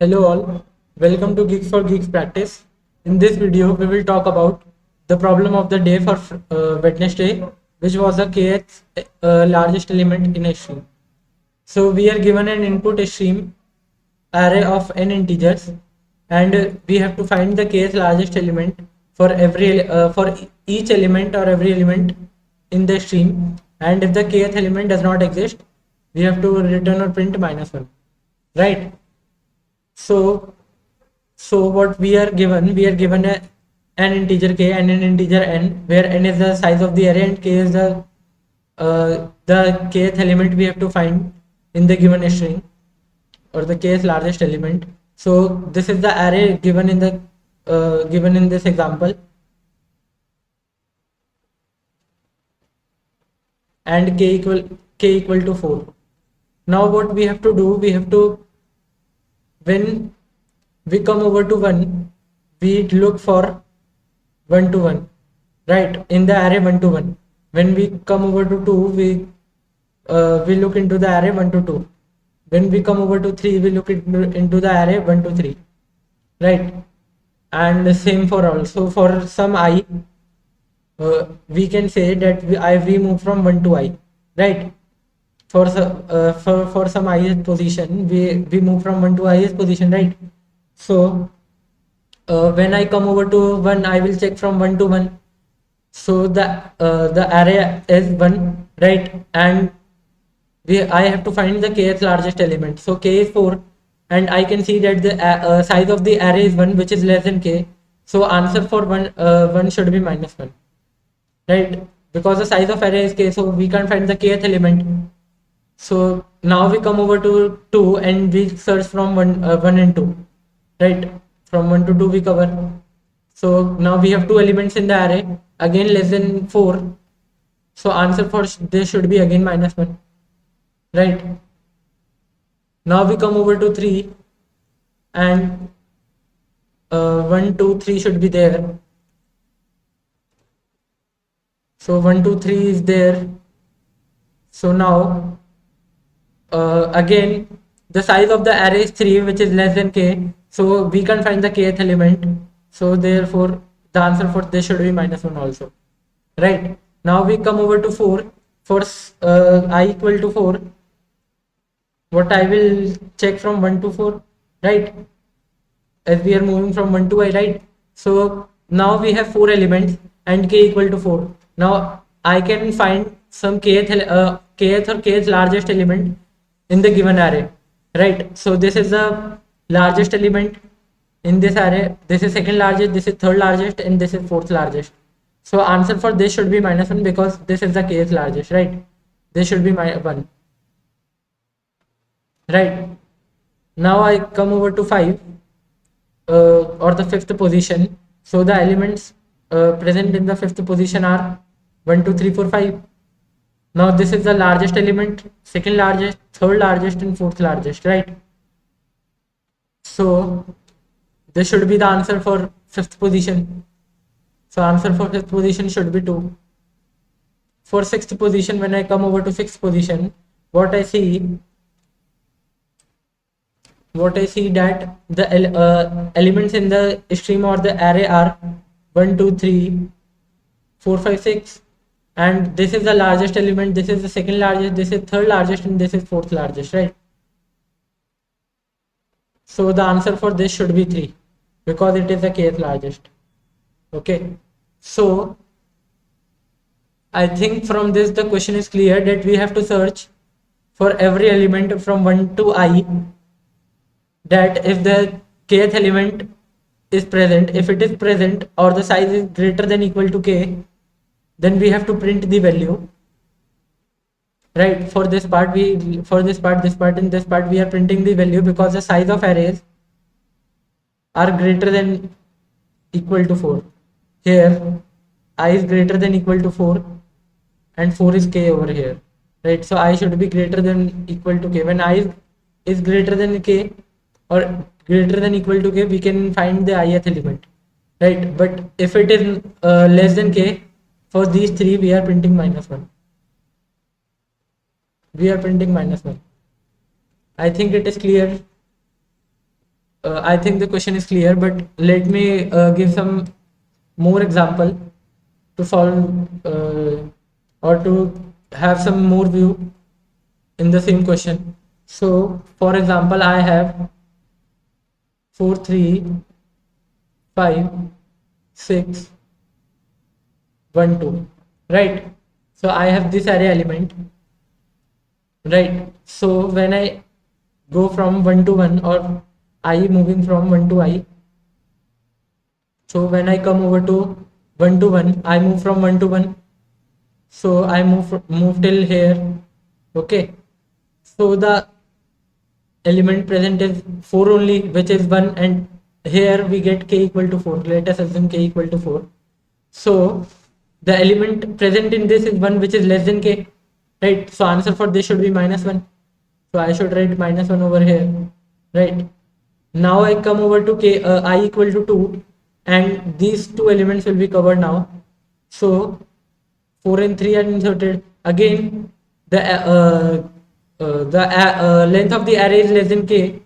Hello all, welcome to Geeks for Geeks practice. In this video, we will talk about the problem of the day for Wednesday, which was the kth largest element in a stream. So we are given an input stream array of n integers, and we have to find the kth largest element for each element or every element in the stream. And if the kth element does not exist, we have to return or print -1, right? So, so what we are given an integer k and an integer n, where n is the size of the array and k is the kth element we have to find in the given string, or the kth largest element. So this is the array given in the given in this example, and k equal to 4. Now what we have to do, we have to, when we come over to 1, we look for 1 to 1, right, in the array 1 to 1. When we come over to 2, we look into the array 1 to 2. When we come over to 3, we look into the array 1 to 3, right? And the same for all. So for some I, we can say that we move from 1 to I, right? For some ith position, we move from 1 to ith position, right? So when I come over to 1, I will check from 1 to 1. So the array is 1, right? And I have to find the kth largest element. So k is 4, and I can see that the size of the array is 1, which is less than k. So answer for 1 should be -1, right? Because the size of array is k, so we can't find the kth element. So now we come over to 2 and we search from 1 and 2, right? From 1 to 2 we cover. So now we have two elements in the array, again less than 4. So answer for this should be again -1, right? Now we come over to 3, and 1, 2, 3 should be there. So 1, 2, 3 is there. So now again the size of the array is 3, which is less than k. So we can find the kth element. So therefore the answer for this should be -1 also, right? Now we come over to 4. For I equal to 4, what I will check from 1 to 4, right? As we are moving from 1 to I, right? So now we have 4 elements and k equal to 4. Now I can find some kth or kth largest element in the given array, right? So this is the largest element in this array, this is second largest, this is third largest, and this is fourth largest. So answer for this should be -1, because this is the kth largest, right? This should be 1, right? Now I come over to 5, or the fifth position. So the elements present in the fifth position are 1, 2, 3, 4, 5. Now this is the largest element, second largest, third largest, and fourth largest, right? So this should be the answer for fifth position. So answer for fifth position should be 2. For sixth position, when I come over to sixth position, what I see that the elements in the stream or the array are 1, 2, 3, 4, 5, 6, and this is the largest element, this is the second largest, this is third largest, and this is fourth largest, right? So the answer for this should be 3, because it is the kth largest. Okay, so I think from this the question is clear that we have to search for every element from 1 to I, that if the kth element is present, if it is present or the size is greater than equal to k, then we have to print the value, right? For this part, this part, and this part, we are printing the value because the size of arrays are greater than equal to 4. Here I is greater than equal to 4, and 4 is k over here, right? So I should be greater than equal to k. When I is greater than k or greater than equal to k, we can find the ith element, right? But if it is less than k, for these three we are printing -1. We are printing -1. I think it is clear. I think the question is clear, but let me give some more example to solve or to have some more view in the same question. So, for example, I have 4, 3, 5, 6, 1, 2, right? So I have this array element, right? So when I go from 1 to 1, or I moving from 1 to I, so when I come over to 1 to 1, I move from 1 to 1, so I move till here, okay? So the element present is 4 only, which is 1, and here we get k equal to 4. Let us assume k equal to 4. So the element present in this is 1, which is less than k, right? So answer for this should be -1. So I should write -1 over here, right? Now I come over to k, I equal to 2, and these two elements will be covered now. So 4 and 3 are inserted. Again, the length of the array is less than k.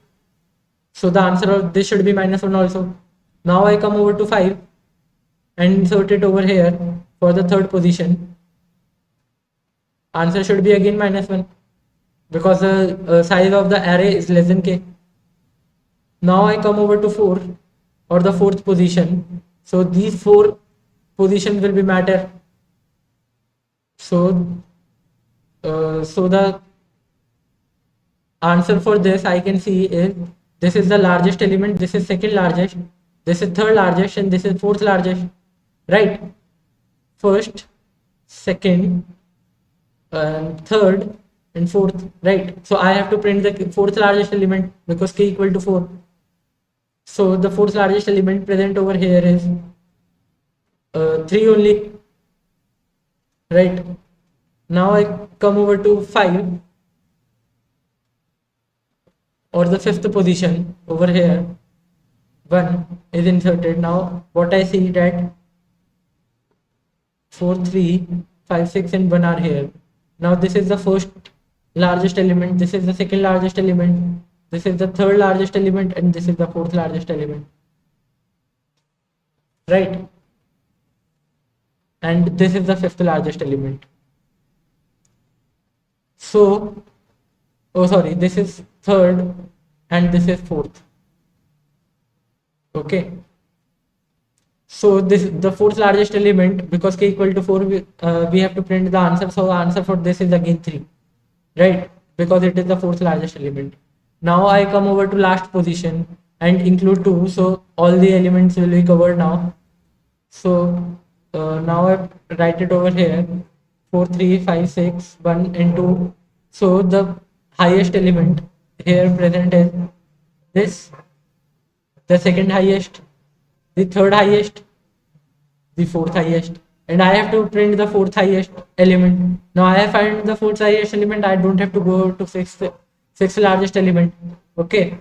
So the answer of this should be -1 also. Now I come over to 5 and insert it over here for the third position. Answer should be again -1 because the size of the array is less than k. Now I come over to 4, or the fourth position. So these four positions will be matter. So the answer for this I can see is, this is the largest element, this is second largest, this is third largest, and this is fourth largest, right? First, second, and third, and fourth, right? So I have to print the fourth largest element because k equal to 4. So the fourth largest element present over here is 3 only, right? Now I come over to 5, or the fifth position over here. 1 is inserted. Now what I see that 4, 3, 5, 6 and 1 are here. Now this is the first largest element, this is the second largest element, this is the third largest element, and this is the fourth largest element, right? And this is the fifth largest element. So, oh sorry, this is third and this is fourth, okay? So this is the fourth largest element. Because k equal to 4, we have to print the answer. So the answer for this is again 3, right? Because it is the fourth largest element. Now I come over to last position and include 2. So all the elements will be covered now. So now I write it over here: 4, 3, 5, 6, 1 and 2. So the highest element here present is this, the second highest, the third highest, the fourth highest, and I have to print the fourth highest element. Now I have find the fourth highest element, I don't have to go to sixth largest element, okay?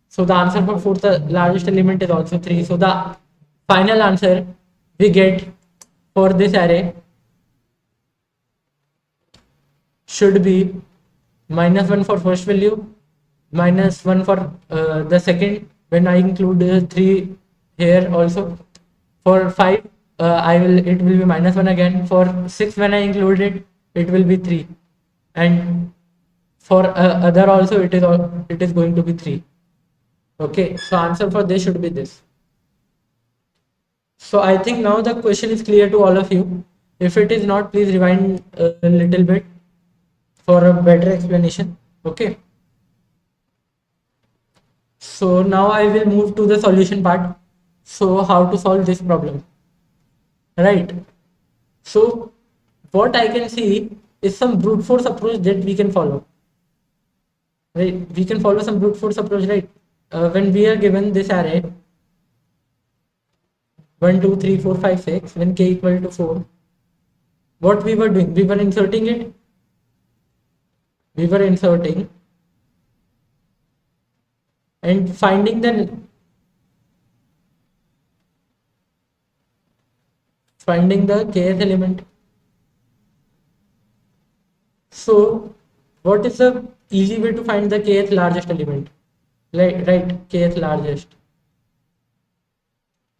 So the answer for fourth largest element is also 3. So the final answer we get for this array should be -1 for first value, -1 for the second when I include 3 here also. For 5, it will be -1 again. For 6, when I include it, it will be 3, and for other also it is going to be 3. Okay, so answer for this should be this. So I think now the question is clear to all of you. If it is not, please rewind a little bit for a better explanation. Okay. So now I will move to the solution part. So how to solve this problem, right? So what I can see is some brute force approach that we can follow, right? We can follow some brute force approach, right? When we are given this array 1, 2, 3, 4, 5, 6, when k equal to 4, what we were doing, we were inserting it, and finding the kth element. So what is the easy way to find the kth largest element? right, kth largest.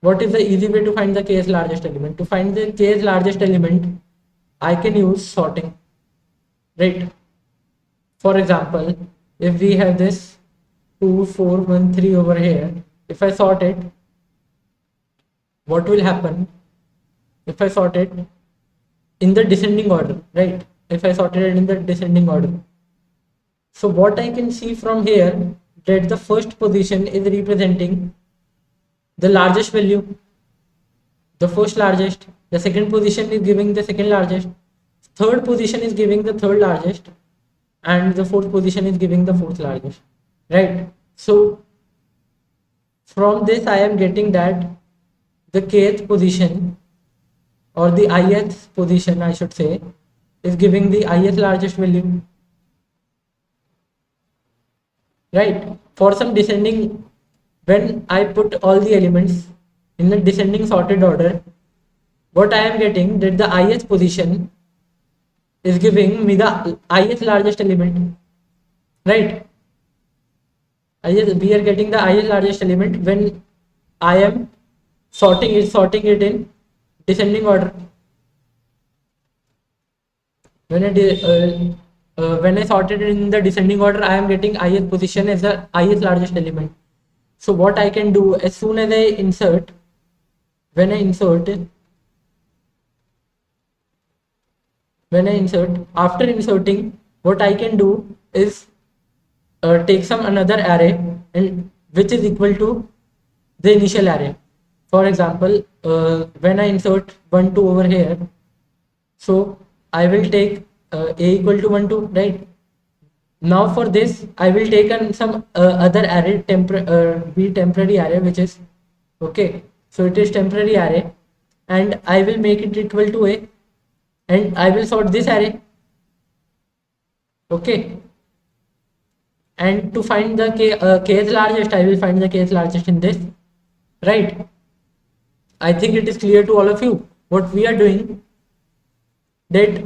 What is the easy way to find the kth largest element? To find the kth largest element, I can use sorting, right? For example, if we have this 2 4 1 3 over here, if I sort it, what will happen if I sort it in the descending order, right? If I sorted it in the descending order, so what I can see from here, that the first position is representing the largest value, the first largest. The second position is giving the second largest. Third position is giving the third largest, and the fourth position is giving the fourth largest, right? So from this, I am getting that the kth position, or the ith position, I should say, is giving the ith largest value, right? For some descending, when I put all the elements in a descending sorted order, what I am getting that the ith position is giving me the ith largest element, right? We are getting the ith largest element when I am sorting it in descending order. When I sorted it in the descending order, I am getting ith position as the ith largest element. So what I can do, as soon as I insert, when I insert, after inserting, what I can do is take some another array, and which is equal to the initial array. For example, when I insert 1 2 over here, so I will take a equal to 1 2, right? Now for this, I will take some other array, be temporary array, which is okay. So it is temporary array, and I will make it equal to a, and I will sort this array, okay. And to find the kth largest, I will find the kth largest in this, right? I think it is clear to all of you what we are doing. That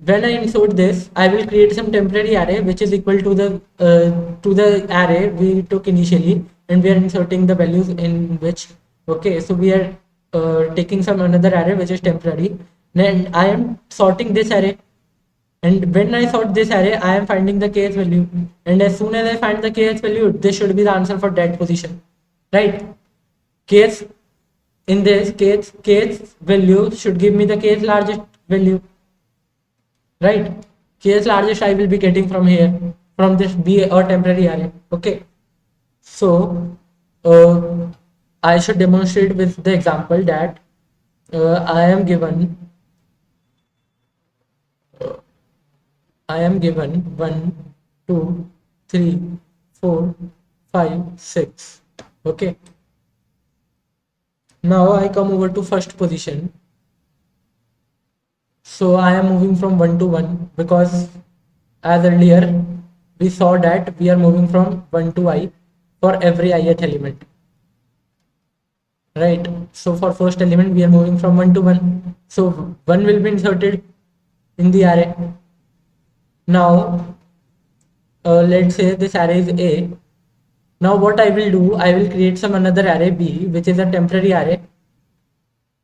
when I insert this, I will create some temporary array which is equal to the array we took initially, and we are inserting the values in which, okay. So we are taking some another array which is temporary. Then I am sorting this array, and when I sort this array, I am finding the kth value, and as soon as I find the kth value, this should be the answer for that position, right? Kth, in this kth value should give me the kth largest value, right? Kth largest I will be getting from here, from this B or temporary array, okay. So I should demonstrate with the example that I am given 1 2 3 4 5 6, okay. Now I come over to first position. So I am moving from 1 to 1, because as earlier we saw that we are moving from 1 to I for every ith element, right? So for first element we are moving from 1 to 1. So 1 will be inserted in the array. Now let's say this array is A. Now what I will do, I will create some another array B, which is a temporary array,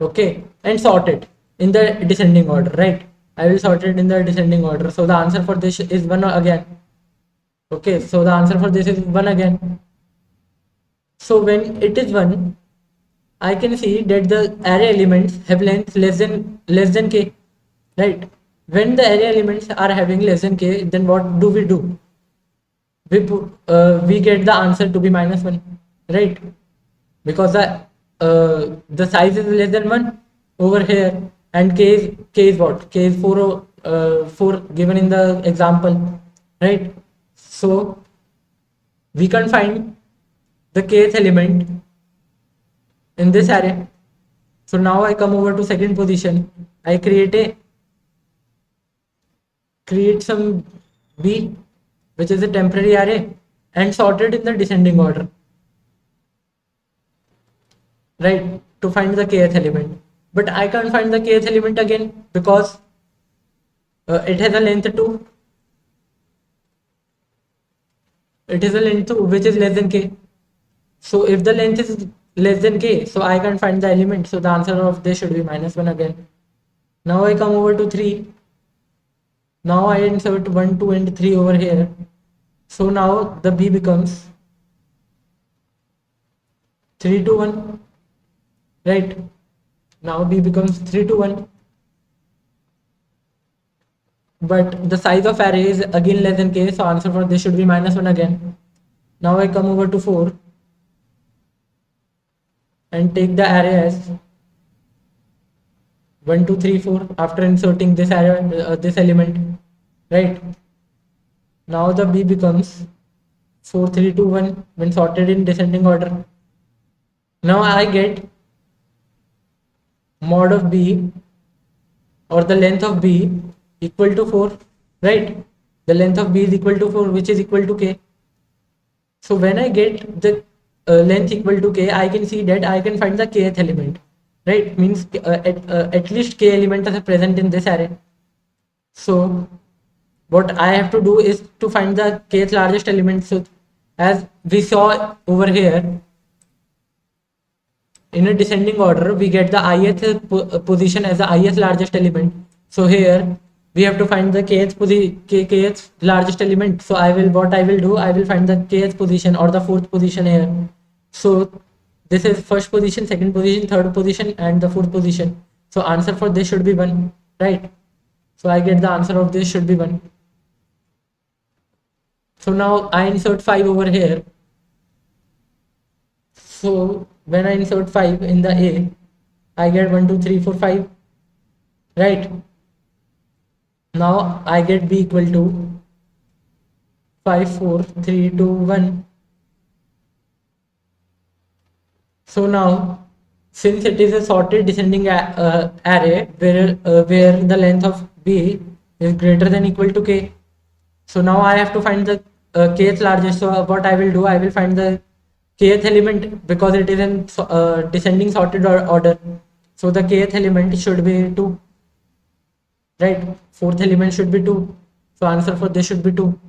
okay, and sort it in the descending order, right? I will sort it in the descending order. So the answer for this is 1 again, okay. So the answer for this is 1 again. So when it is 1, I can see that the array elements have length less than k, right? When the array elements are having less than k, then what do? We get the answer to be -1, right? Because the size is less than 1 over here, and k is what? K is 4 given in the example, right? So we can find the kth element in this array. So now I come over to second position. I create some B, which is a temporary array, and sort it in the descending order, right, to find the kth element. But I can't find the kth element again, because it has a length 2. it is a length which is less than k. So if the length is less than k, so I can find the element. So the answer of this should be -1 again. Now I come over to 3. Now I insert 1, 2 and 3 over here. So now the b becomes 3 to 1, right? Now b becomes 3 to 1. But the size of array is again less than k, so answer for this should be -1 again. Now I come over to 4 and take the array as 1, 2, 3, 4 after inserting this array, this element, right? Now the b becomes 4, 3, 2, 1 when sorted in descending order. Now I get mod of b, or the length of b, equal to 4, right? The length of b is equal to 4, which is equal to k. So when I get the length equal to k, I can see that I can find the kth element, right? Means at least k elements are present in this array. So what I have to do is to find the kth largest element. So as we saw over here, in a descending order, we get the ith position as the ith largest element. So here we have to find the kth largest element. So what I will do, I will find the kth position or the fourth position here. So this is first position, second position, third position, and the fourth position. So answer for this should be 1, right? So I get the answer of this should be 1. So now I insert 5 over here. So when I insert 5 in the A, I get 1, 2, 3, 4, 5, right? Now I get B equal to 5, 4, 3, 2, 1. So now, since it is a sorted descending array where the length of B is greater than equal to k, so now I have to find the kth largest. So what I will do, I will find the kth element because it is in descending sorted order. So the kth element should be 2, right? Fourth element should be 2. So answer for this should be 2.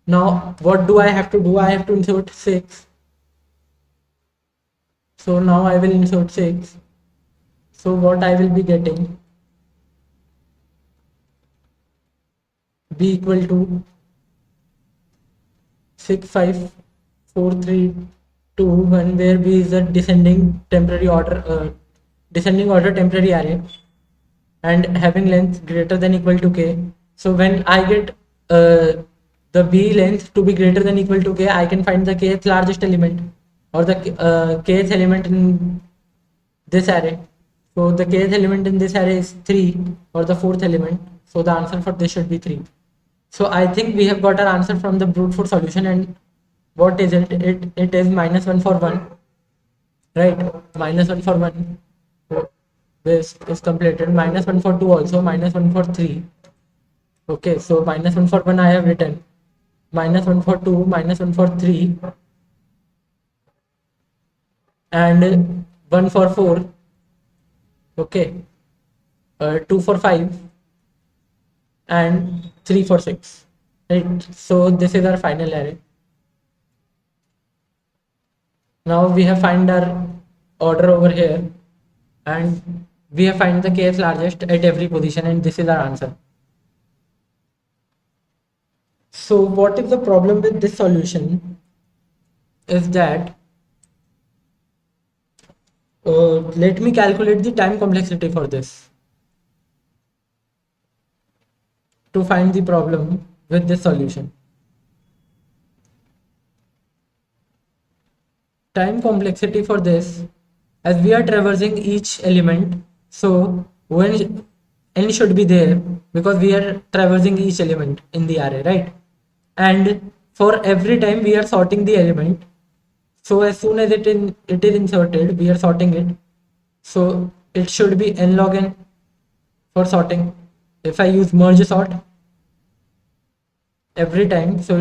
Now what do I have to do? I have to insert 6. So now I will insert 6. So what I will be getting, b equal to 6, 5, 4, 3, 2, 1, where b is a descending order temporary array and having length greater than equal to k. So when I get the b length to be greater than equal to k, I can find the kth largest element or the kth element in this array. So the kth element in this array is 3, or the fourth element. So the answer for this should be 3. So I think we have got our answer from the brute force solution. And what is it? It is -1 for 1, right? -1 for 1. So this is completed. -1 for 2 also. -1 for 3. Okay, so -1 for 1 I have written. -1 for 2, -1 for 3, and 1 for 4. Okay, 2 for 5, and 3 for 6, right? So this is our final array. Now we have find our order over here, and we have find the kth largest at every position, and this is our answer. So what is the problem with this solution is that let me calculate the time complexity for this to find the problem with this solution. Time complexity for this, as we are traversing each element, so when n should be there because we are traversing each element in the array, right? And for every time we are sorting the element, so as soon as it is inserted, we are sorting it, so it should be n log n for sorting. If I use merge sort every time, so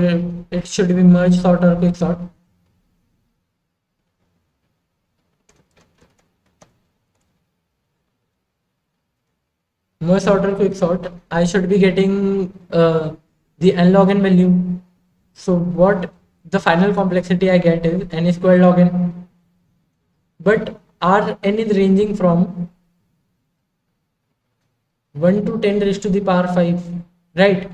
it should be merge sort or quick sort. Merge sort or quick sort, I should be getting the n log n value, So what the final complexity I get is n squared log n. But our n is ranging from 1 to 10 raised to the power 5, right?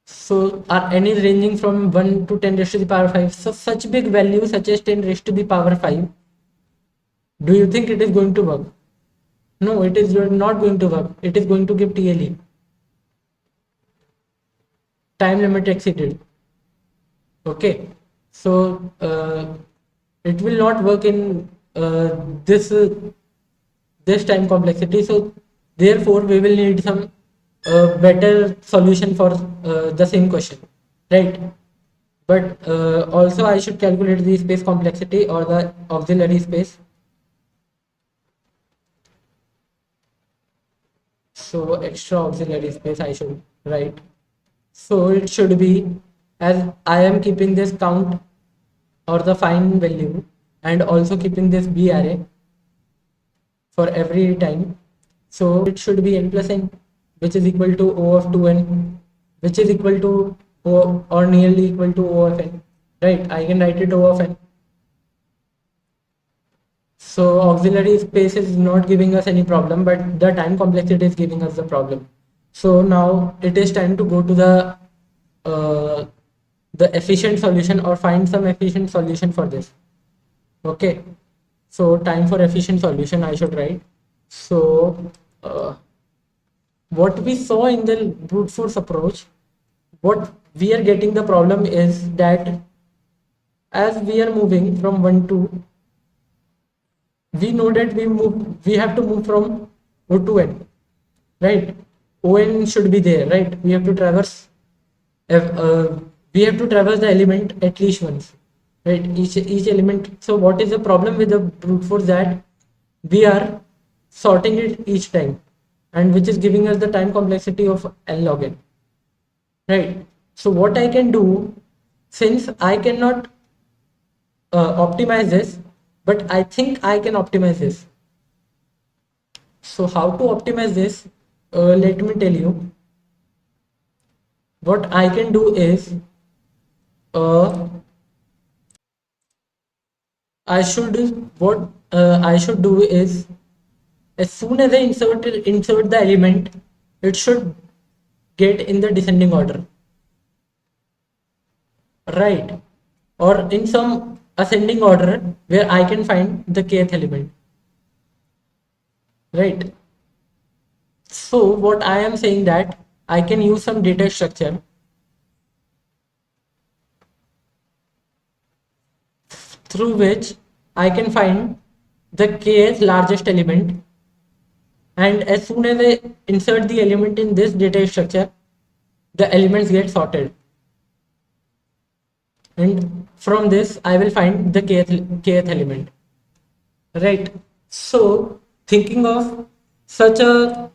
So our n is ranging from 1 to 10 raised to the power 5. So such big value such as 10 raised to the power 5, do you think it is going to work? No, it is not going to work. It is going to give TLE, time limit exceeded. Okay, so it will not work in this time complexity. So therefore, we will need some better solution for the same question, right? But also I should calculate the space complexity or the auxiliary space. So extra auxiliary space I should write. So it should be, as I am keeping this count or the fine value and also keeping this B array for every time. So it should be n plus n, which is equal to O of 2n, which is equal to O or nearly equal to O of n, right? I can write it O of n. So auxiliary space is not giving us any problem, but the time complexity is giving us the problem. So now it is time to go to uh, the efficient solution or find some efficient solution for this. Okay, so time for efficient solution I should write. So what we saw in the brute force approach, what we are getting the problem is that as we are moving from 1 to, we know that we have to move from O to N, right? On should be there, right? We have to traverse we have to traverse the element at least once, right? Each element. So what is the problem with the brute force? That we are sorting it each time, and which is giving us the time complexity of n log n, right? So what I can do, since I cannot optimize this, but I think I can optimize this. So how to optimize this? Let me tell you. What I can do is, uh, I should do is, as soon as I insert the element, it should get in the descending order, right? Or in some ascending order where I can find the kth element, right? So what I am saying that I can use some data structure through which I can find the kth largest element, and as soon as I insert the element in this data structure, the elements get sorted, and from this I will find the kth element, right? So thinking of such a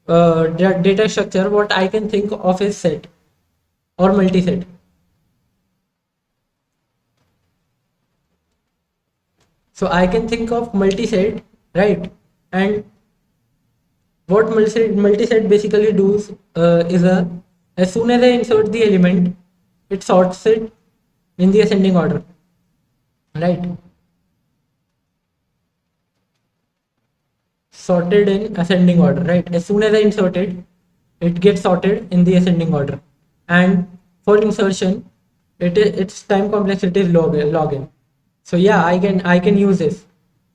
data structure, what I can think of is set or multi-set. So I can think of multi-set, right? And what multi-set basically does is, as soon as I insert the element, it sorts it in the ascending order, right? Sorted in ascending order, right? As soon as I insert it, it gets sorted in the ascending order. And for insertion, its time complexity is log n. So yeah, I can use this.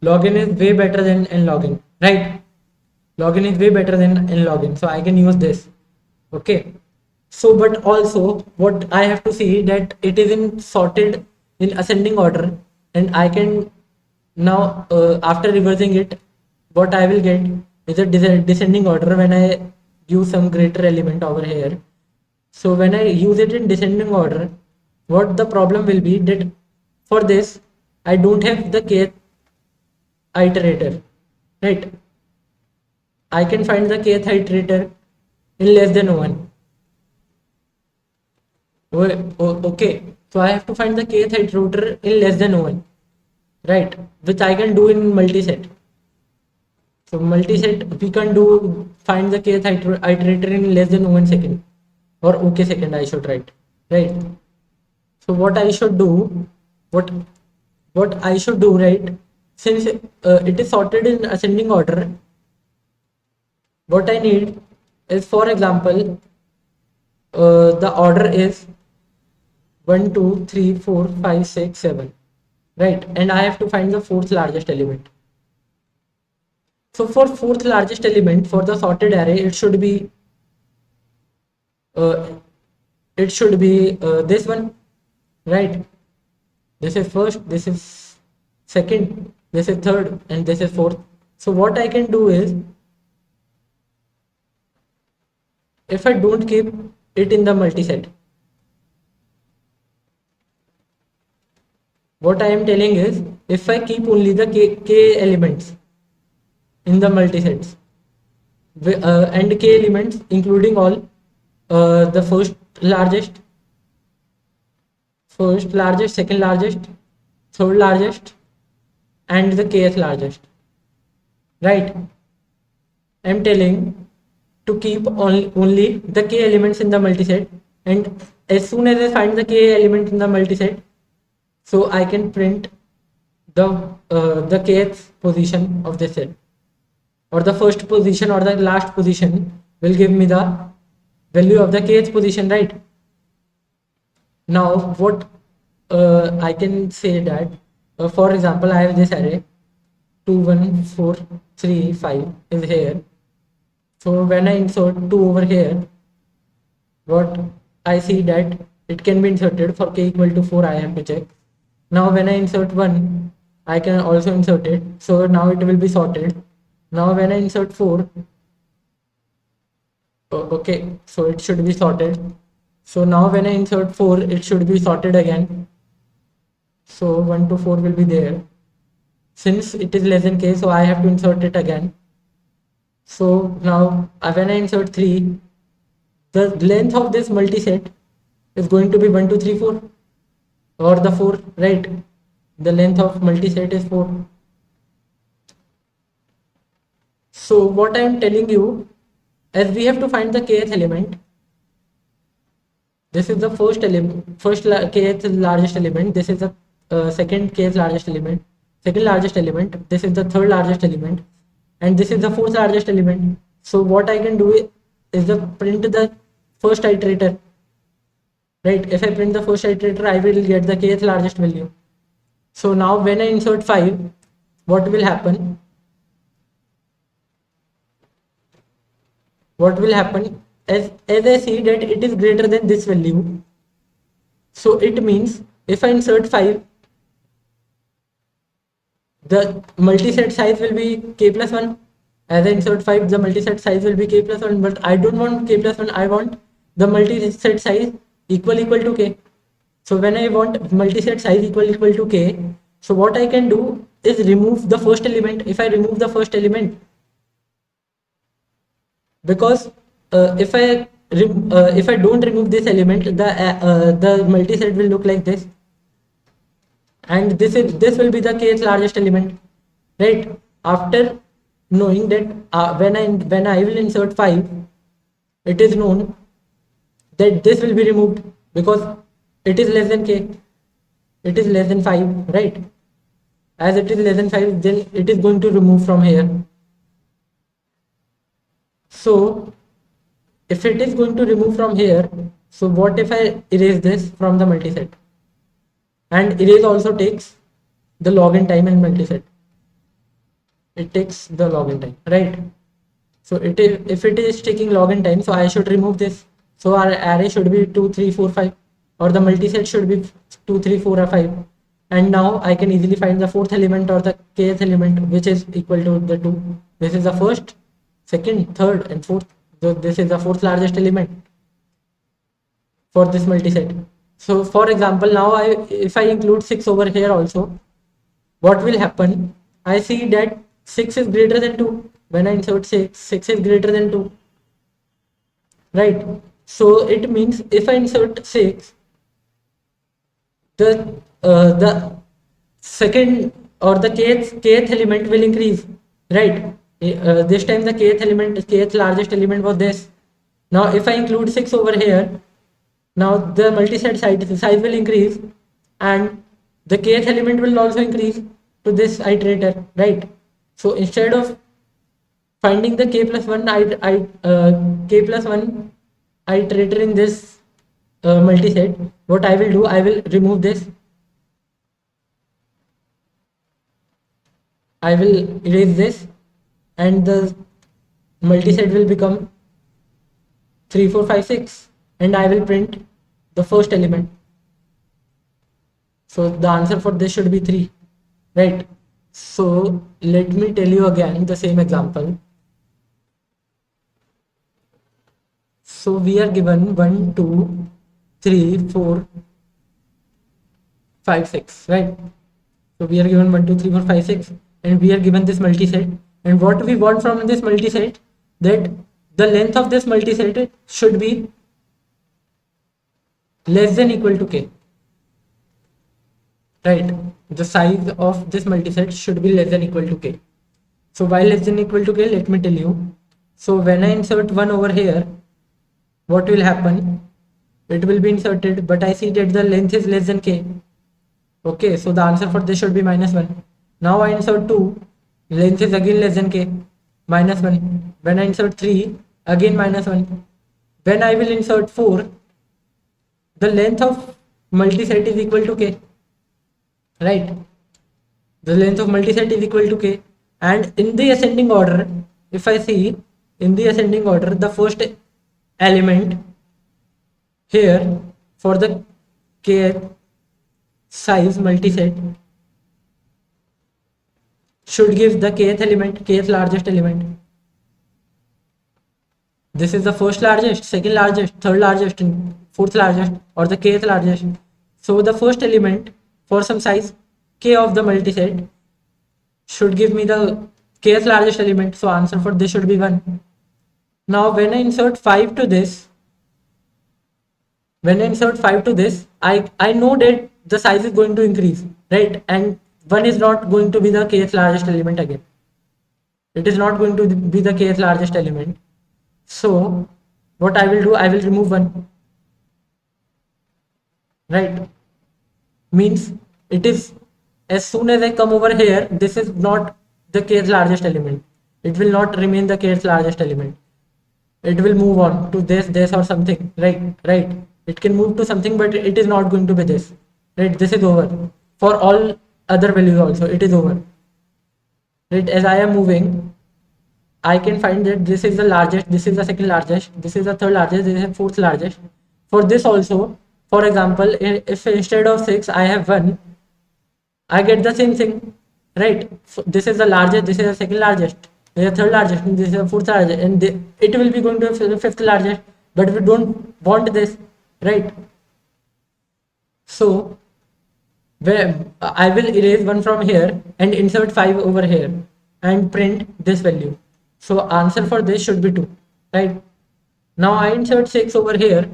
Log n is way better than n log n, right? Log n is way better than n log n, so I can use this. Okay. So, but also what I have to see that it is in sorted in ascending order, and I can now after reversing it, what I will get is a descending order when I use some greater element over here. So when I use it in descending order, what the problem will be that for this I don't have the kth iterator, right? I can find the kth iterator in less than 1. Okay, so I have to find the kth iterator in less than 1, right? Which I can do in multi-set. So multi-set we can do find the kth iterator in less than 1 second. or OK second I should write, right? So what I should do, what what I should do, right? Since it is sorted in ascending order, what I need is, for example, the order is 1, 2, 3, 4, 5, 6, 7, right? And I have to find the fourth largest element. So for fourth largest element for the sorted array, uh, it should be this one, right? This is first, this is second, this is third, and this is fourth. So what I can do is, if I don't keep it in the multiset, what I am telling is, if I keep only the k elements in the multisets, and k elements including all the first largest, second largest, third largest, and the kth largest, right? I'm telling to keep only the k elements in the multiset, and as soon as I find the k element in the multiset, so I can print the kth position of the set, or the first position or the last position will give me the value of the kth position, right? Now what I can say that, for example, I have this array 2 1 4 3 5 is here. So when I insert 2 over here, what I see that it can be inserted for k equal to 4. I have to check. Now when I insert 1, I can also insert it, so now it will be sorted. Now when I insert 4, okay, so it should be sorted. So now when I insert 4, it should be sorted again. So 1 to 4 will be there. Since it is less than k, so I have to insert it again. So now when I insert 3, the length of this multiset is going to be 1 2 3 4, or the 4, right? The length of multiset is 4. So what I am telling you, as we have to find the kth element, this is the kth largest element, this is the second kth largest element, second largest element, this is the third largest element, and this is the fourth largest element. So what I can do is the print the first iterator, right? If I print the first iterator, I will get the kth largest value. So now when I insert 5, what will happen? What will happen, as I see that it is greater than this value, so it means if I insert 5, the multiset size will be k plus 1. As I insert 5, the multiset size will be k plus 1, but I don't want k plus 1, I want the multiset size equal to k. So when I want multiset size equal to k, so what I can do is remove the first element. If I remove the first element, because if I don't remove this element, the multiset will look like this, and this will be the kth largest element, right? After knowing that when I will insert 5, it is known that this will be removed because it is less than k, it is less than 5, right? As it is less than 5, then it is going to remove from here. So if it is going to remove from here, so what if I erase this from the multiset? And erase also takes the login time in multiset. It takes the login time, right? So if it is taking login time, so I should remove this. So our array should be 2 3 4 5, or the multiset should be 2 3 4 or 5. And now I can easily find the fourth element or the kth element, which is equal to the 2. This is the first, second, third, and fourth. So this is the fourth largest element for this multiset. So for example, now if I include 6 over here also, what will happen? I see that 6 is greater than 2. When I insert 6 is greater than 2, right? So it means if I insert 6, the second or the kth element will increase, right? This time the kth largest element was this, Now if I include 6 over here, now the multi-set size will increase, and the kth element will also increase to this iterator, right? So instead of finding the k plus 1 k plus 1 iterator in this multi-set, what I will do, I will remove this. I will erase this, and the multi-set will become 3 4 5 6, and I will print the first element. So the answer for this should be 3, right? So let me tell you again the same example. So we are given 1 2 3 4 5 6, right? So we are given 1 2 3 4 5 6, and we are given this multi-set, and what we want from this multi-set, that the length of this multi-set should be less than equal to k, right? The size of this multi-set should be less than equal to k. So why less than equal to k, let me tell you. So when I insert 1 over here, what will happen? It will be inserted, but I see that the length is less than k. Okay, so the answer for this should be -1. Now I insert 2, length is again less than k, -1. When I insert 3, again -1. When I will insert 4, the length of multi-set is equal to k, right? The length of multi-set is equal to k, and in the ascending order, if I see in the ascending order, the first element here for the k size multi-set should give the kth element, kth largest element. This is the first largest, second largest, third largest, and fourth largest, or the kth largest. So the first element for some size k of the multi-set should give me the kth largest element. So answer for this should be 1. Now when I insert 5 to this, I know that the size is going to increase, right? And 1 is not going to be the kth largest element again. It is not going to be the kth largest element. So what I will do, I will remove 1, right? Means it is, as soon as I come over here, this is not the kth largest element. It will not remain the kth largest element. It will move on to this or something, right? It can move to something, but it is not going to be this, right? This is over. For all other values also, it is over, right? As I am moving, I can find that this is the largest, this is the second largest, this is the third largest, this is the fourth largest. For this also, for example, if instead of 6 I have 1, I get the same thing, right? So this is the largest, this is the second largest, this is the third largest, and this is the fourth largest, and it will be going to the fifth largest, but we don't want this, right? So where I will erase 1 from here and insert 5 over here and print this value. So answer for this should be 2, right? Now I insert 6 over here.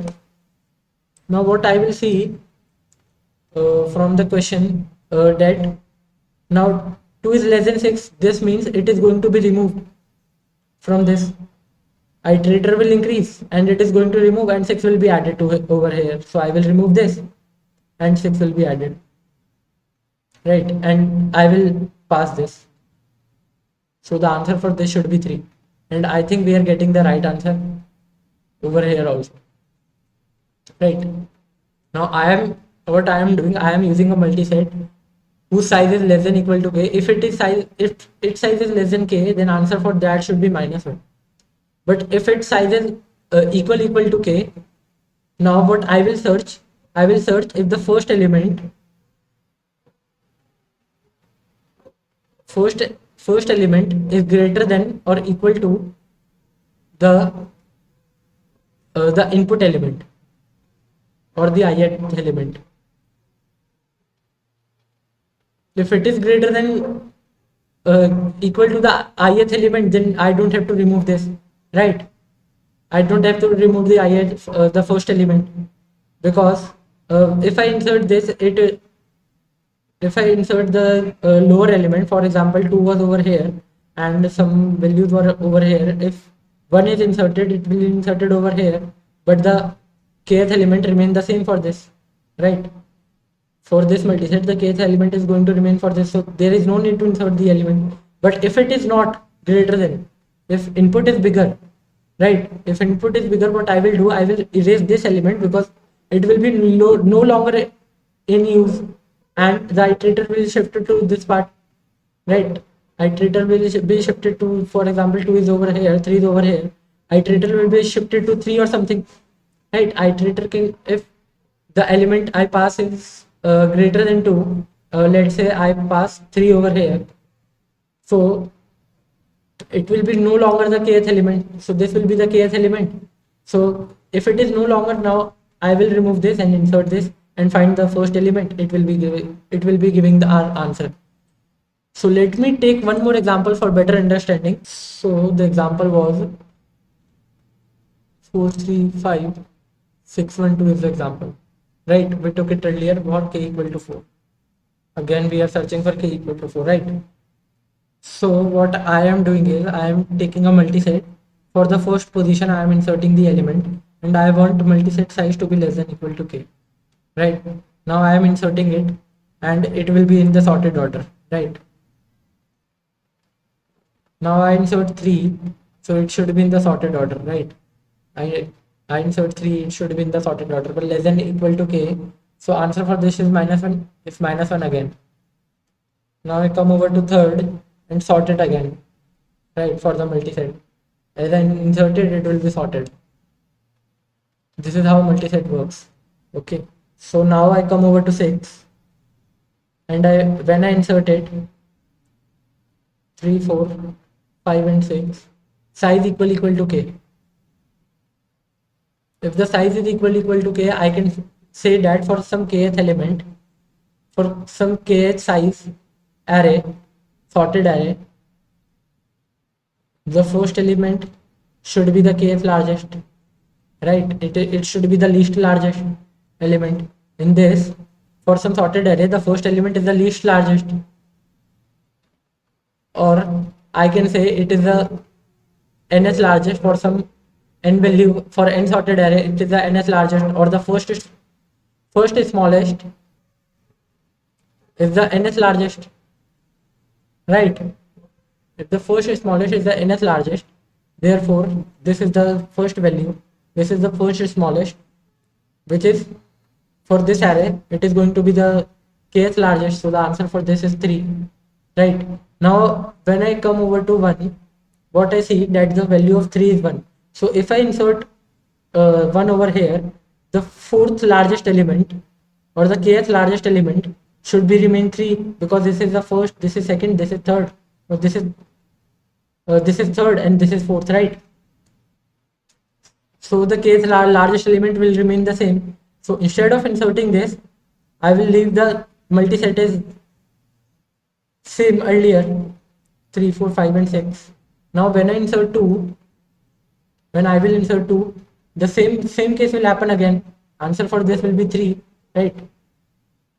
Now what I will see from the question, that now 2 is less than 6, this means it is going to be removed from this. Iterator will increase and it is going to remove, and 6 will be added to it over here. So I will remove this and 6 will be added, right? And I will pass this. So the answer for this should be 3, and I think we are getting the right answer over here also, right? Now what I am doing, I am using a multi-set whose size is less than equal to k. If its size is less than k, then answer for that should be -1. But if its size is equal to k, now what I will search, if the first element is greater than or equal to the input element or the ith element. If it is greater than equal to the ith element, then I don't have to remove this, right? I don't have to remove the ith, the first element, because if I insert this, if I insert the lower element, for example 2 was over here and some values were over here, if 1 is inserted, it will be inserted over here, but the kth element remain the same for this, right? For this multiset, the kth element is going to remain for this, so there is no need to insert the element. But if it is not greater than, if input is bigger, right? If input is bigger, what I will do, I will erase this element because it will be no longer in use, and the iterator will shift to this part, right? Iterator will be shifted to, for example, 2 is over here, 3 is over here. Iterator will be shifted to 3 or something, right? Iterator can, if the element I pass is greater than 2, let's say I pass 3 over here, so it will be no longer the kth element, so this will be the kth element. So if it is no longer, now I will remove this and insert this and find the first element. It will be giving the our answer. So let me take one more example for better understanding. So the example was 435612 is the example, right? We took it earlier, what k equal to 4. Again we are searching for k equal to 4, right? So what I am doing is I am taking a multiset. For the first position I am inserting the element, and I want multiset size to be less than equal to k, right? Now I am inserting it and it will be in the sorted order, right? Now I insert 3, so it should be in the sorted order, right? I insert 3, it should be in the sorted order, but less than equal to k. So answer for this is -1, it's -1 again. Now I come over to third and sort it again, right, for the multiset. As I insert it, it will be sorted. This is how multiset works. Okay. So now I come over to 6 and when I insert it, 3, 4, 5 and 6, size equal to k. If the size is equal to k, I can say that for some kth element, for some kth size array, sorted array, the first element should be the kth largest, right? It should be the least largest element. In this, for some sorted array, the first element is the least largest, or I can say it is the nth largest. For some n value, for n sorted array, it is the nth largest, or the first smallest is the nth largest, right? If the first smallest is the nth largest, therefore this is the first value, this is the first smallest, which is for this array, it is going to be the kth largest. So the answer for this is 3, right? Now when I come over to 1, what I see that the value of 3 is 1. So if I insert 1 over here, the fourth largest element or the kth largest element should be remain 3, because this is the first, this is second, this is third, or this is third and this is fourth, right? So the kth largest element will remain the same. So instead of inserting this, I will leave the multiset as same earlier, 3, 4, 5 and 6. Now when I insert 2, when I will insert 2, the same case will happen again. Answer for this will be 3, right?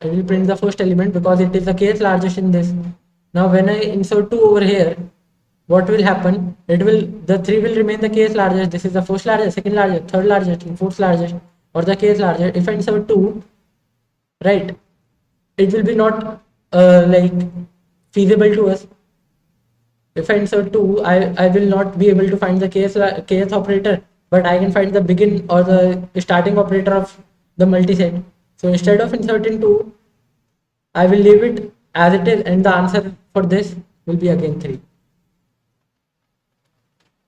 I will print the first element because it is the kth largest in this. Now when I insert 2 over here, what will happen? The 3 will remain the kth largest. This is the first largest, second largest, third largest, and fourth largest, or the kth largest. If I insert 2, right, it will be not like feasible to us. If I insert 2, I will not be able to find the kth operator, but I can find the begin or the starting operator of the multiset. So instead of inserting 2, I will leave it as it is, and the answer for this will be again 3.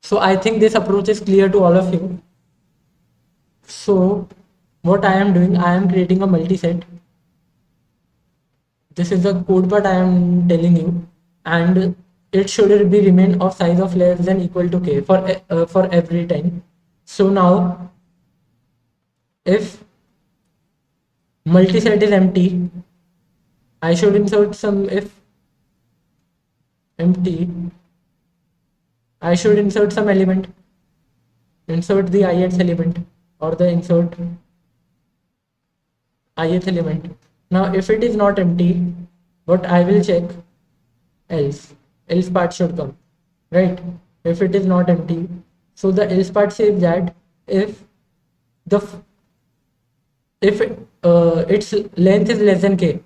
So I think this approach is clear to all of you. So what I am doing, I am creating a multiset. This is the code part I am telling you, and it should be remain of size of less than equal to k for every time. So now if multiset is empty, I should insert some, if empty, I should insert some element, insert the ith element, or the insert ith element. Now if it is not empty, what I will check, else part should come, right? If it is not empty, So the else part says that if the if its length is less than k,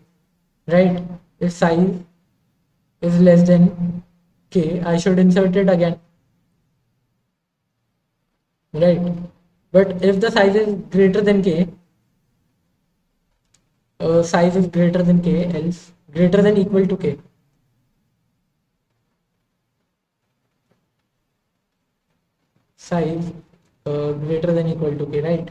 right? If size is less than k, I should insert it again, right? But if the size is greater than k, size is greater than k, else greater than equal to k. Size greater than equal to k, right?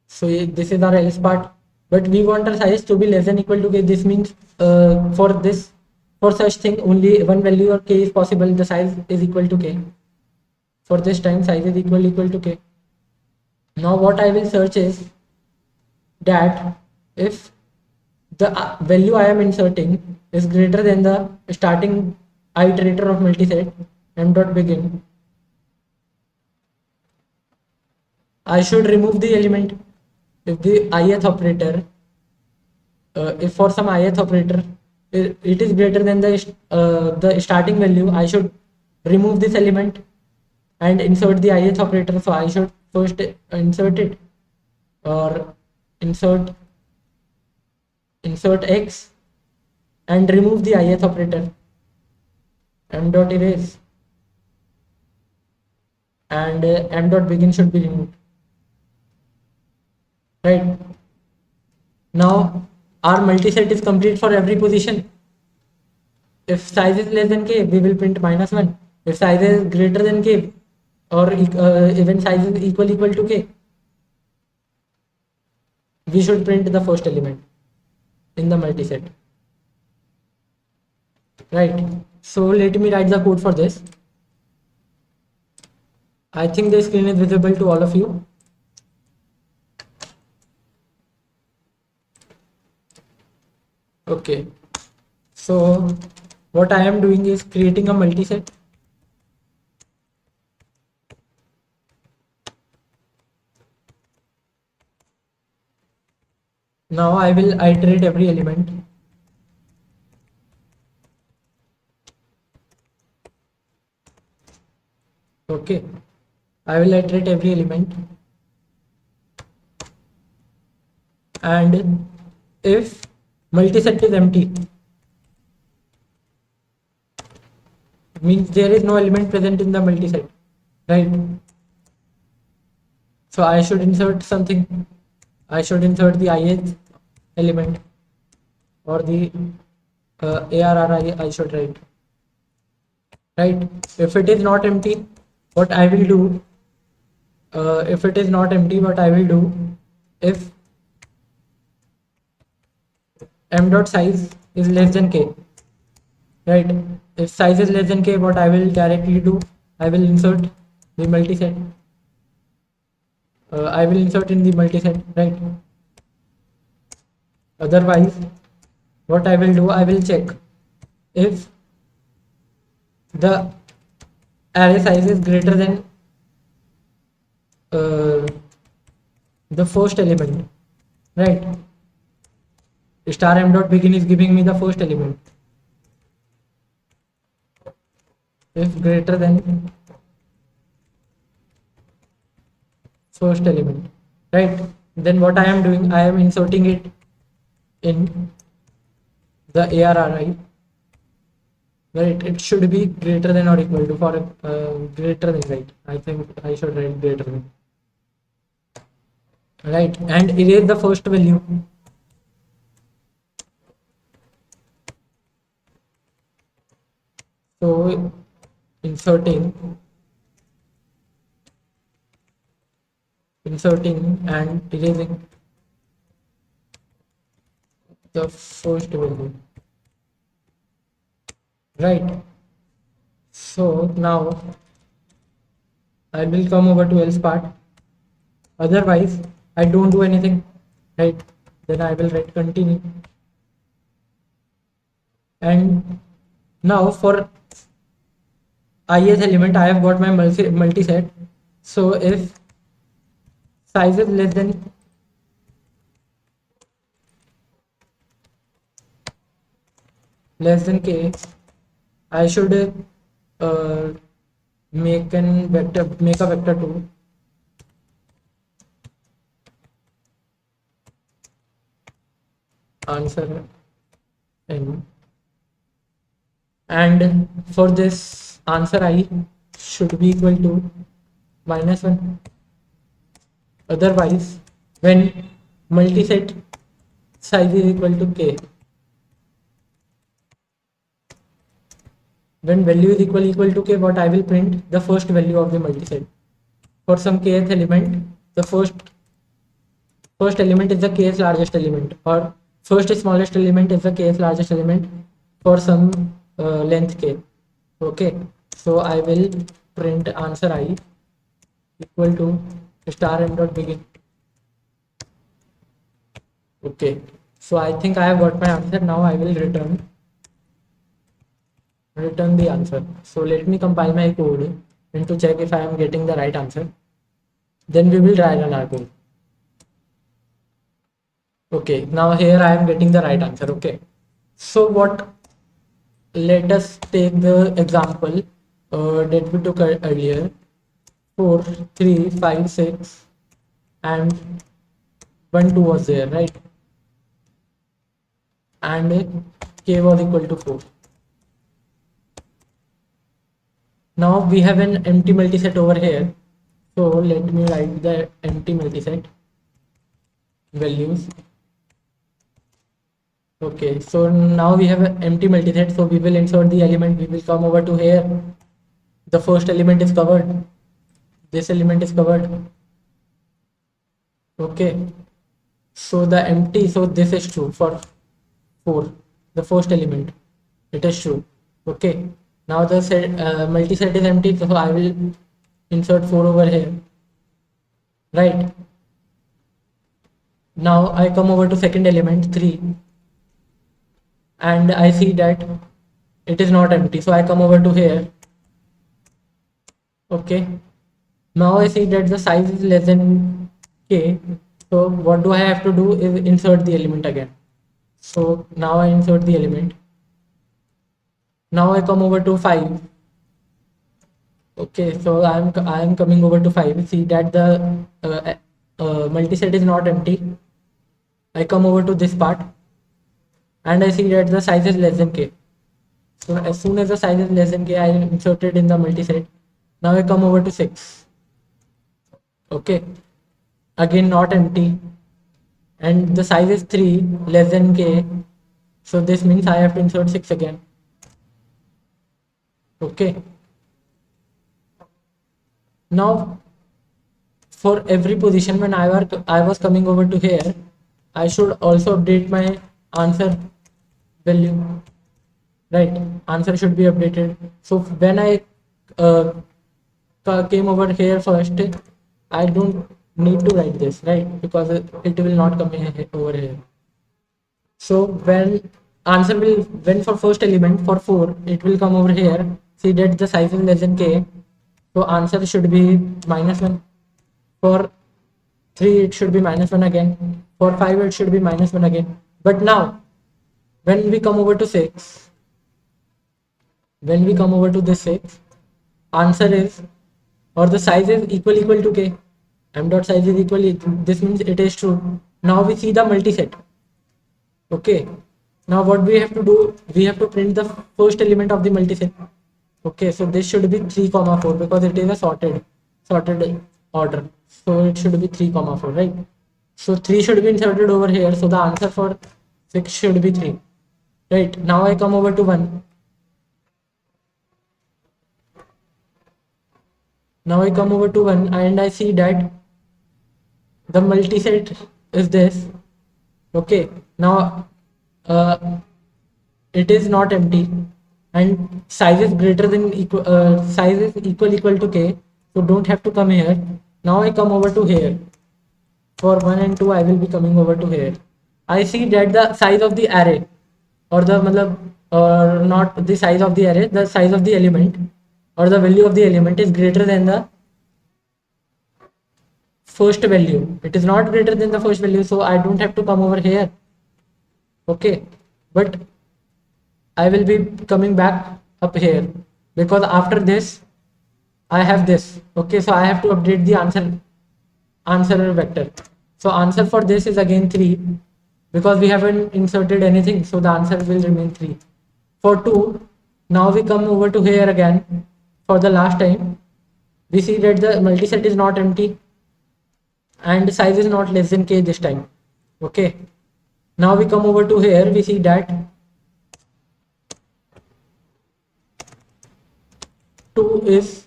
So this is our else part, but we want our size to be less than equal to k. This means for such thing only one value of k is possible. The size is equal to k. For this time size is equal to k. Now what I will search is that if the value I am inserting is greater than the starting iterator of multiset m dot begin, I should remove the element. If the ith operator, if for some ith operator it is greater than the starting value, I should remove this element and insert the ith operator. So I should first insert it, or insert x and remove the ith operator, m dot erase, and m dot begin should be removed, right? Now our multiset is complete for every position. If size is less than k, we will print -1. If size is greater than k, or even size is equal to k, we should print the first element in the multiset, right? So let me write the code for this. I think the screen is visible to all of you. Okay, so what I am doing is creating a multiset. Now I will iterate every element. Okay, I will iterate every element, and if multiset is empty, means there is no element present in the multiset, right? So I should insert something. I should insert the ith element, or the arri I should write, right? If it is not empty, what I will do, if it is not empty, what I will do, if m dot size is less than k, right? If size is less than k, what I will directly do, I will insert the multiset. I will insert in the multiset, right? Otherwise, what I will do, I will check if the array size is greater than uh, the first element, right? Star m dot begin is giving me the first element. If greater than first element, right? Then what I am doing, I am inserting it in the arri, right? It should be greater than or equal to, for greater than, right? I think I should write greater than, right? And erase the first value. So inserting and erasing the first value, right? So now I will come over to else part. Otherwise, I don't do anything, right? Then I will write continue. And now for ith element, I have got my multiset. So if size is less than k, I should make a vector 2 answer n, and for this answer I should be equal to -1. Otherwise, when multiset size is equal to k, when value is equal to k, what I will print the first value of the multiset. For some kth element, the first element is the kth largest element, or first smallest element is the kth largest element for some length k. Okay, so I will print answer I equal to star m dot begin. Okay, so I think I have got my answer. Now I will return the answer. So let me compile my code and to check if I am getting the right answer. Then we will try run our code. Okay, now here I am getting the right answer. Okay, so what? Let us take the example that we took earlier. 4, 3, 5, 6, and 1, 2 was there, right? And k was equal to 4. Now we have an empty multiset over here. So let me write the empty multiset values. Okay, so now we have an empty multiset. So we will insert the element. We will come over to here. The first element is covered. This element is covered. Okay, so the empty, so this is true for 4, the first element, it is true. Okay, now the multi-set is empty, so I will insert 4 over here, right? Now I come over to second element 3 and I see that it is not empty, so I come over to here. Okay, now I see that the size is less than k, so what do I have to do is insert the element again. So now I insert the element. Now I come over to 5. Okay, so I am coming over to 5. See that the multiset is not empty. I come over to this part and I see that the size is less than k. So as soon as the size is less than k, I inserted in the multiset. Now I come over to 6. Okay, again not empty, and the size is 3 less than k. So this means I have to insert 6 again. Okay. Now for every position when I was coming over to here, I should also update my answer value, right? Answer should be updated. So when I uh, came over here first, I don't need to write this, right? Because it will not come over here. So when for first element for 4, it will come over here. See that the size is less than k, so answer should be -1. For 3 it should be -1 again. For 5 it should be -1 again. But now when we come over to 6, when we come over to this 6, answer is, or the size is equal to k. M dot size is equal, this means it is true. Now we see the multiset. Okay, now what we have to do, we have to print the first element of the multiset. Okay, so this should be 3 comma 4 because it is a sorted order, so it should be 3 comma 4, right? So 3 should be inserted over here, so the answer for 6 should be 3, right? Now I come over to 1. Now I come over to 1 and I see that the multiset is this. Okay, now it is not empty and size is greater than size is equal to k, so don't have to come here. Now I come over to here. For 1 and 2 I will be coming over to here. I see that the size of the array, or the or not the size of the array, the size of the element or the value of the element is greater than the first value. It is not greater than the first value, so I don't have to come over here. Okay, but I will be coming back up here because after this I have this. Okay, so I have to update the answer vector. So answer for this is again 3 because we haven't inserted anything, so the answer will remain 3. For 2, now we come over to here again for the last time. We see that the multiset is not empty and size is not less than k this time. Okay, now we come over to here, we see that 2 is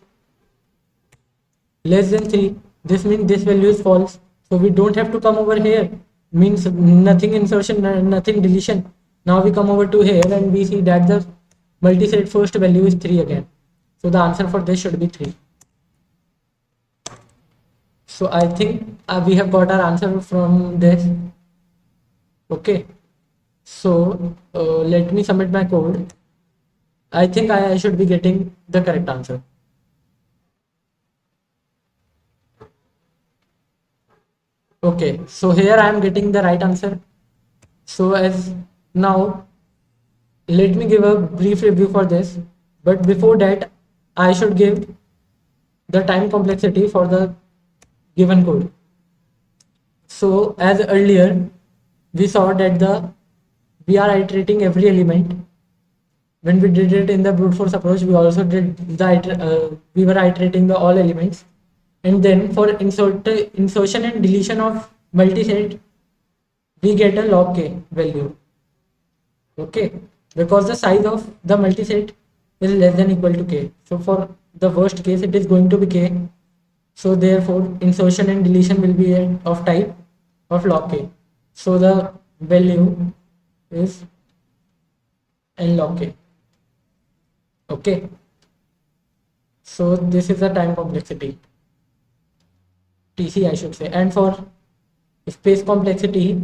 less than 3. This means this value is false, so we don't have to come over here, means nothing insertion, nothing deletion. Now we come over to here and we see that the multiset first value is 3 again, so the answer for this should be 3. So I think we have got our answer from this. Okay, so let me submit my code. I think I should be getting the correct answer. Okay, so here I am getting the right answer. So as now, let me give a brief review for this. But before that, I should give the time complexity for the given code. So as earlier, we saw that we are iterating every element. When we did it in the brute force approach, we also did we were iterating the all elements. And then for insertion and deletion of multiset, we get a log k value. Okay, because the size of the multiset is less than equal to k. So for the worst case, it is going to be k. So therefore, insertion and deletion will be of type of log k. So the value is n log k. Okay. So this is the time complexity. TC I should say. And for space complexity,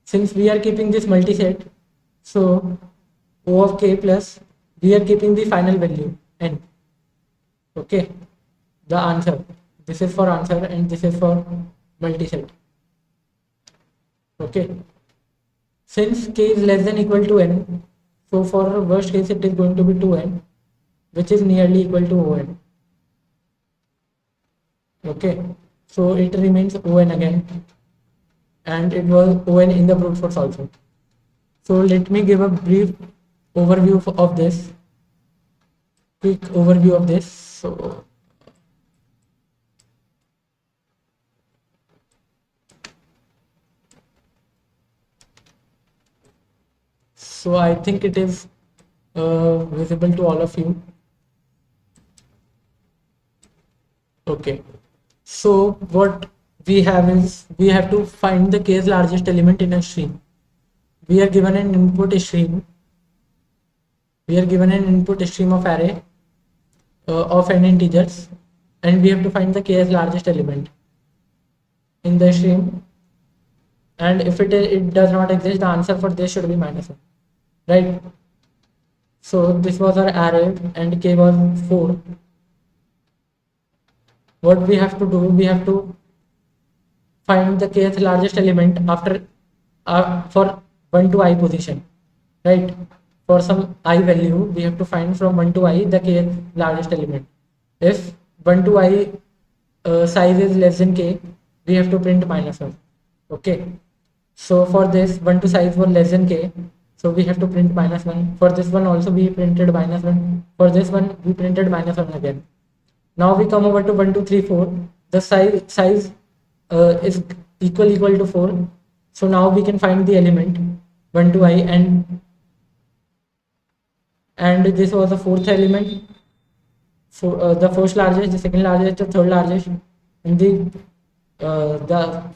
since we are keeping this multiset, so O of k plus we are keeping the final value n. Okay, the answer. This is for answer and this is for multiset. Okay, since k is less than equal to n, so for worst case it is going to be 2n, which is nearly equal to on. Okay, so it remains on again, and it was on in the brute force also. So let me give a brief overview of this, quick overview of this. So I think it is visible to all of you. Okay, so what we have is we have to find the k's largest element in a string. We are given an input stream. We are given an input stream of array of n integers, and we have to find the k's largest element in the stream. And if it does not exist, the answer for this should be -1, right? So this was our array, and k was 4. What we have to do, we have to find the kth largest element after for 1 to I position, right? For some I value, we have to find from 1 to I the kth largest element. If 1 to I size is less than k, we have to print -1. Okay, so for this 1 to size was less than k, so we have to print -1. For this one also we printed -1. For this one we printed -1 again. Now we come over to 1 2 3 4. The size is equal to 4. So now we can find the element 1 to I, and this was the fourth element. For the first largest, the second largest, the third largest, and the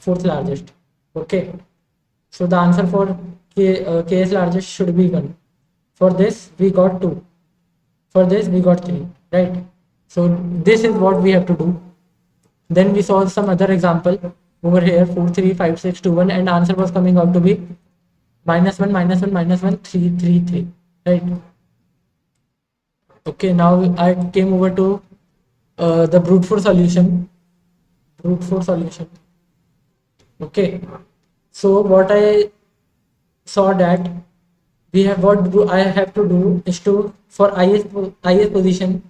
fourth largest. Okay, so the answer for k's largest should be 1. For this we got 2. For this we got 3, right? So this is what we have to do. Then we saw some other example over here, 4 3 5 6 2 1, and answer was coming out to be -1 -1 -1 3 3 3, right? Okay, now I came over to the brute force solution. Okay, so what I saw that we have, what I have to do is to, for ith position,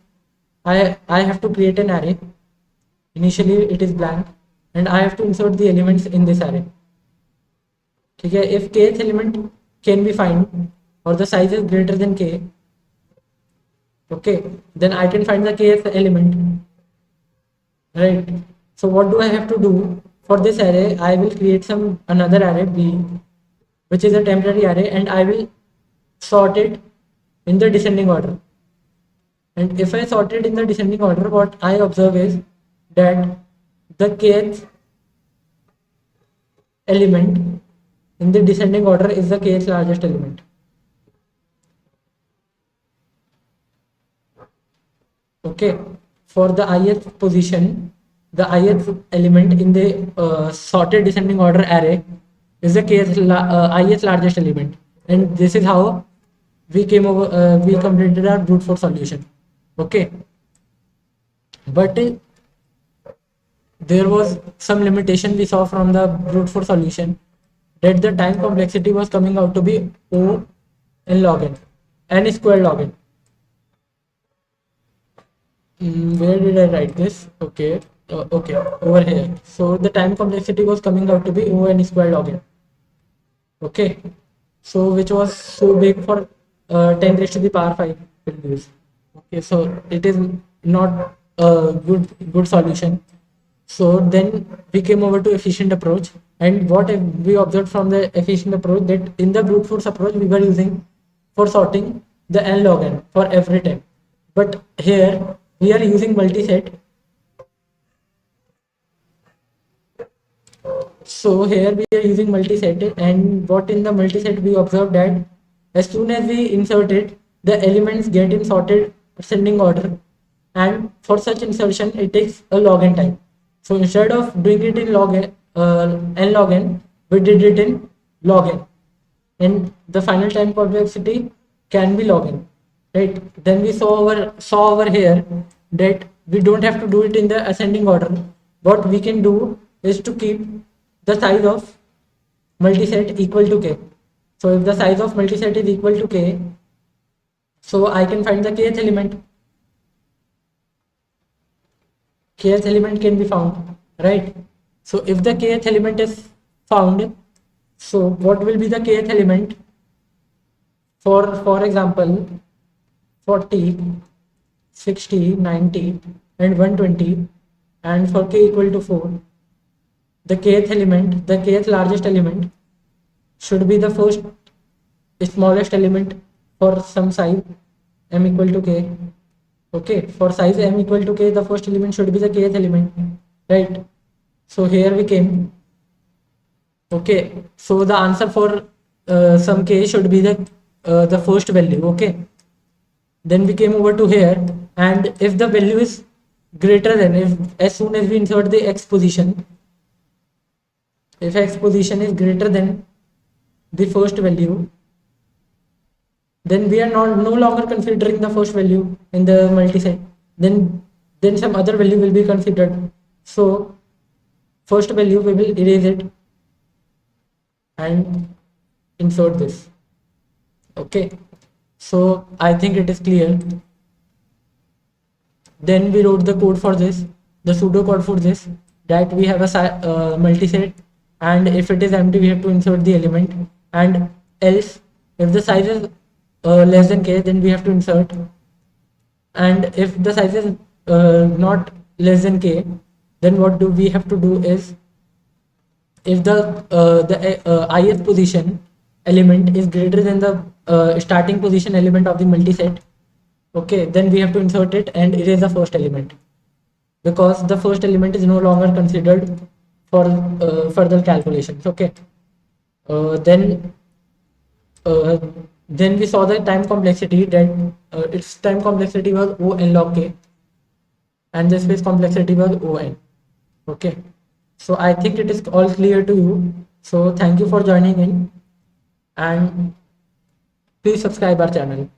I have to create an array. Initially it is blank and I have to insert the elements in this array. Okay, if kth element can be found or the size is greater than k, okay, then I can find the kth element, right? So what do I have to do? For this array I will create some another array b, which is a temporary array, and I will sort it in the descending order. And if I sort it in the descending order, what I observe is that the kth element in the descending order is the kth largest element. Okay, for the ith position, the ith element in the sorted descending order array is the ith largest element, and this is how we completed our brute force solution. Okay, but there was some limitation we saw from the brute force solution, that the time complexity was coming out to be O n log n square log n. Where did I write this? Okay, okay, over here. So the time complexity was coming out to be O n square log n. Okay, so which was so big for 10 raised to the power 5 values. Okay, so it is not a good solution. So then we came over to efficient approach, and what we observed from the efficient approach, that in the brute force approach we were using for sorting the n log n for every time, but here we are using multiset. So here we are using multiset, and what in the multiset we observed that as soon as we insert it, the elements get in sorted ascending order, and for such insertion it takes a log n time. So instead of doing it in n log n, we did it in log n, and the final time complexity can be log n, right? Then we saw over here that we don't have to do it in the ascending order. What we can do is to keep the size of multiset equal to k. So if the size of multiset is equal to k, so I can find the kth element. Kth element can be found, right? So if the kth element is found, so what will be the kth element for example 40, 60, 90 and 120, and for k equal to 4, the kth element, the kth largest element should be the first smallest element for some size m equal to k. Okay, for size m equal to k, the first element should be the kth element, right? So here we came. Okay, so the answer for some k should be the first value. Okay, then we came over to here, and if the value is greater than, if as soon as we insert the x position, if x position is greater than the first value, then we are not no longer considering the first value in the multiset. Then some other value will be considered. So first value we will erase it and insert this. Okay, so I think it is clear. Then we wrote the code for this, the pseudo code for this, that we have a multiset, and if it is empty we have to insert the element, and else if the size is less than k, then we have to insert, and if the size is not less than k, then what do we have to do is, if the ith position element is greater than the starting position element of the multiset, okay, then we have to insert it and erase the first element, because the first element is no longer considered for further calculations. Okay, uh, then uh, then we saw the time complexity, that its time complexity was O n log k, and the space complexity was O n. Okay, so I think it is all clear to you. So thank you for joining in, and please subscribe our channel.